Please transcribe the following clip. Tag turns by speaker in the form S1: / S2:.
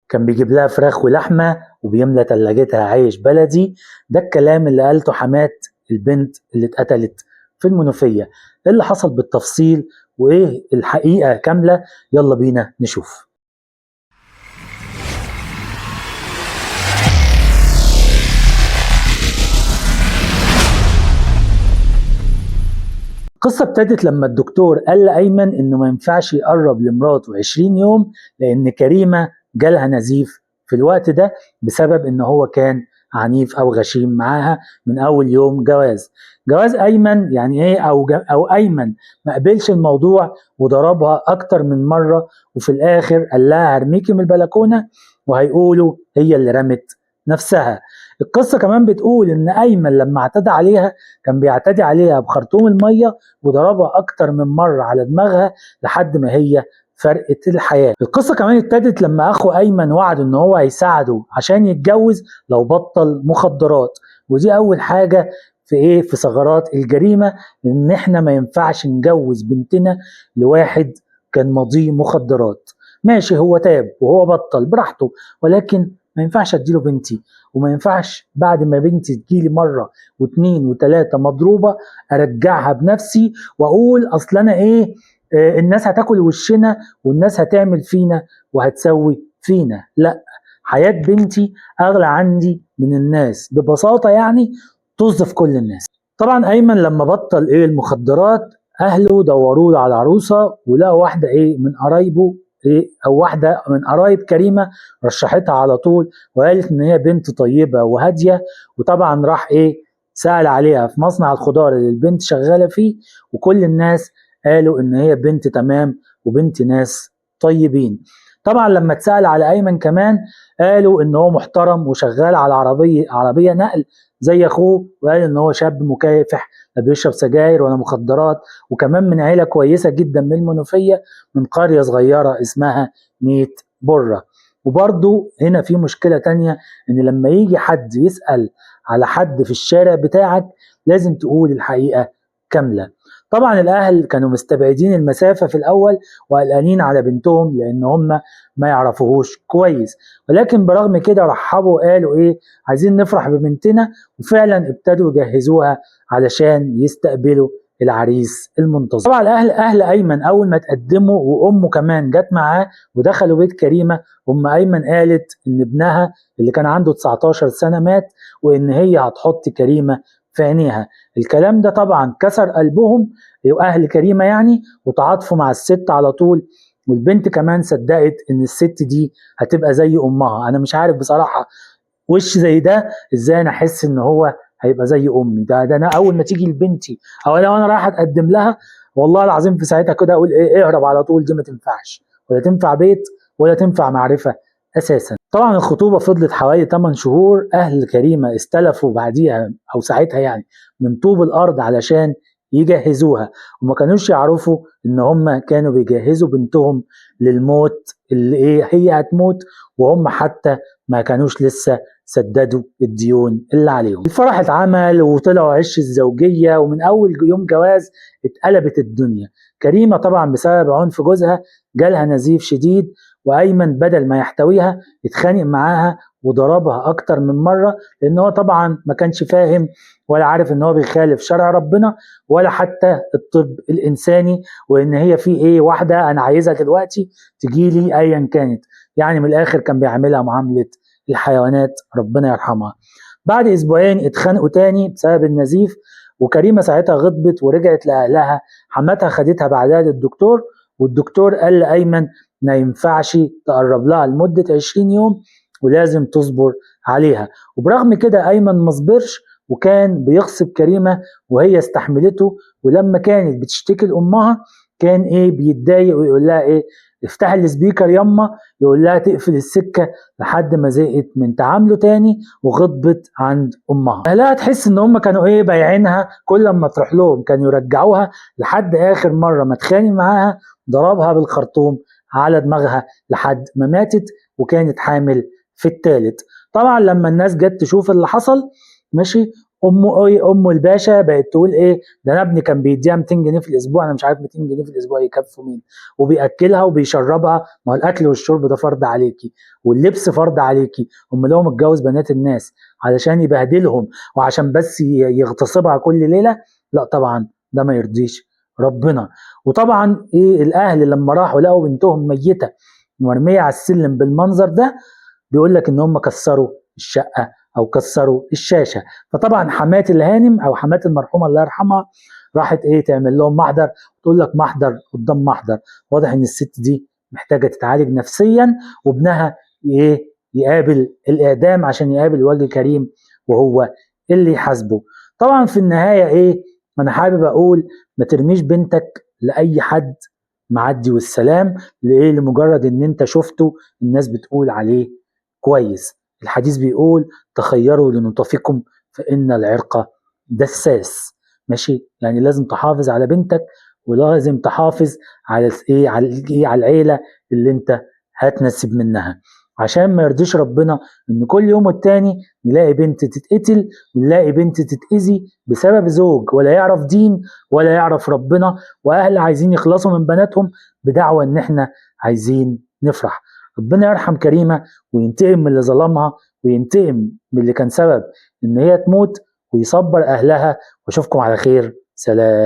S1: كان بيجيب لها فراخ ولحمة وبيملى تلاجتها عيش بلدي. ده الكلام اللي قالته حمات البنت اللي اتقتلت في المنوفية. ايه اللي حصل بالتفصيل وايه الحقيقة كاملة؟ يلا بينا نشوف. القصة ابتدت لما الدكتور قال لأيمن إنه ما ينفعش يقرب لمراته 20 يوم لأن كريمة جالها نزيف في الوقت ده بسبب إن هو كان عنيف أو غشيم معاها من أول يوم جواز أيمن. يعني إيه أو أيمن ما قبلش الموضوع وضربها أكتر من مرة، وفي الآخر قال لها هرميكي من البلكونة وهيقولوا هي اللي رمت نفسها. القصة كمان بتقول إن أيمن لما اعتدى عليها كان بيعتدي عليها بخرطوم المية وضربها أكتر من مرة على دماغها لحد ما هي فرقت الحياة. القصة كمان ابتدت لما أخو أيمن وعد إن هو هيساعده عشان يتجوز لو بطل مخدرات، ودي أول حاجة في ثغرات الجريمة، إن إحنا ما ينفعش نجوز بنتنا لواحد كان ماضيه مخدرات. ماشي، هو تاب وهو بطل براحته، ولكن ما ينفعش اديله بنتي، وما ينفعش بعد ما بنتي تجيلي مرة واثنين وثلاثة مضروبة ارجعها بنفسي واقول اصل انا الناس هتاكل وشنا والناس هتعمل فينا وهتسوي فينا. لا، حياة بنتي اغلى عندي من الناس، ببساطة يعني طز في كل الناس. طبعا ايمن لما بطل المخدرات اهله دوروا له على عروسة ولقوا واحدة من قرايبه، او واحده من قرايب كريمه رشحتها على طول وقالت ان هي بنت طيبه وهاديه. وطبعا راح سأل عليها في مصنع الخضار اللي البنت شغاله فيه، وكل الناس قالوا ان هي بنت تمام وبنت ناس طيبين. طبعا لما اتسأل على ايمن كمان قالوا ان هو محترم وشغال على عربيه نقل زي اخوه، وقال ان هو شاب مكافح لا بيشرب سجاير ولا مخدرات، وكمان من عيله كويسه جدا من المنوفيه، من قريه صغيره اسمها 100 بره. وبرضو هنا في مشكله تانية، ان لما يجي حد يسأل على حد في الشارع بتاعك لازم تقول الحقيقه كامله. طبعا الاهل كانوا مستبعدين المسافه في الاول وقلقانين على بنتهم لان هم ما يعرفوهوش كويس، ولكن برغم كده رحبوا وقالوا عايزين نفرح ببنتنا، وفعلا ابتدوا يجهزوها علشان يستقبلوا العريس المنتظر. طبعا اهل ايمن اول ما تقدموا وامه كمان جت معاه ودخلوا بيت كريمه، ام ايمن قالت ان ابنها اللي كان عنده 19 سنه مات، وان هي هتحط كريمه في عينيها. الكلام ده طبعا كسر قلبهم اهل كريمه يعني، وتعاطفوا مع الست على طول، والبنت كمان صدقت ان الست دي هتبقى زي امها. انا مش عارف بصراحه وش زي ده ازاي انا احس ان هو هيبقى زي امي. ده انا اول ما تيجي لبنتي او لو انا رايح اتقدم لها والله العظيم في ساعتها كده اقول اهرب على طول، دي ما تنفعش ولا تنفع بيت ولا تنفع معرفه اساسا. طبعا الخطوبه فضلت حوالي 8 شهور. اهل كريمه استلفوا بعديها او ساعتها يعني من طوب الارض علشان يجهزوها، وما كانوش يعرفوا ان هم كانوا بيجهزوا بنتهم للموت اللي هي هتموت، وهم حتى ما كانوش لسه سددوا الديون اللي عليهم. الفرح اتعمل وطلعوا عش الزوجية، ومن أول يوم جواز اتقلبت الدنيا. كريمة طبعا بسبب عنف جوزها جالها نزيف شديد، وأيمن بدل ما يحتويها اتخانق معاها وضربها أكتر من مرة، لأن هو طبعا ما كانش فاهم ولا عارف إن هو بيخالف شرع ربنا ولا حتى الطب الإنساني، وإن هي في واحدة أنا عايزها دلوقتي تجيلي أيا كانت. يعني من الآخر كان بيعملها معاملة الحيوانات، ربنا يرحمها. بعد اسبوعين اتخانقوا تاني بسبب النزيف، وكريمه ساعتها غضبت ورجعت لاهلها. حماتها خدتها بعدها للدكتور، والدكتور قال لايمن ما ينفعش تقرب لها لمده 20 يوم ولازم تصبر عليها. وبرغم كده ايمن ما صبرش وكان بيغصب كريمه وهي استحملته، ولما كانت بتشتكي لامها كان بيتضايق ويقول لها افتح السبيكر يما، يقول لها تقفل السكه، لحد ما زهقت من تعامله تاني وغضبت عند امها. اهلها تحس ان هم كانوا بايعينها، كل ما تروح لهم كانوا يرجعوها، لحد اخر مره ما اتخانق معاها ضربها بالخرطوم على دماغها لحد ما ماتت، وكانت حامل في الثالث. طبعا لما الناس جت تشوف اللي حصل ماشي ام الباشا بقت تقول ايه ده انا ابني كان بيديها 200 جنيه في الاسبوع، انا مش عارف 200 جنيه في الاسبوع يكفوا مين، وبياكلها وبيشربها. ما هو الاكل والشرب ده فرض عليكي، واللبس فرض عليكي. هم لو متجوز بنات الناس علشان يبهدلهم وعشان بس يغتصبها كل ليله؟ لا طبعا ده ما يرضيش ربنا. وطبعا ايه الاهل لما راحوا لقوا بنتهم ميته مرميه على السلم بالمنظر ده، بيقول لك ان هم كسروا الشقه او كسروا الشاشه. فطبعا حمات الهانم او حمات المرحومه الله يرحمها راحت ايه تعمل لهم محضر، تقول لك محضر قدام محضر. واضح ان الست دي محتاجه تتعالج نفسيا، وابنها ايه يقابل الاعدام عشان يقابل وجه كريم وهو اللي يحاسبه. طبعا في النهايه ايه انا حابب اقول ما ترميش بنتك لاي حد معدي والسلام، لايه لمجرد ان انت شفته الناس بتقول عليه كويس. الحديث بيقول تخيروا لنطفكم فإن العرق دساس. ماشي، يعني لازم تحافظ على بنتك، ولازم تحافظ على ايه على ايه على العيله اللي انت هتنسب منها، عشان ما يرضيش ربنا ان كل يوم والتاني نلاقي بنت تتقتل ونلاقي بنت تتأذي بسبب زوج ولا يعرف دين ولا يعرف ربنا، واهل عايزين يخلصوا من بناتهم بدعوى ان احنا عايزين نفرح. ربنا يرحم كريمه وينتقم من اللي ظلمها، وينتقم من اللي كان سبب ان هي تموت، ويصبر اهلها. واشوفكم على خير، سلام.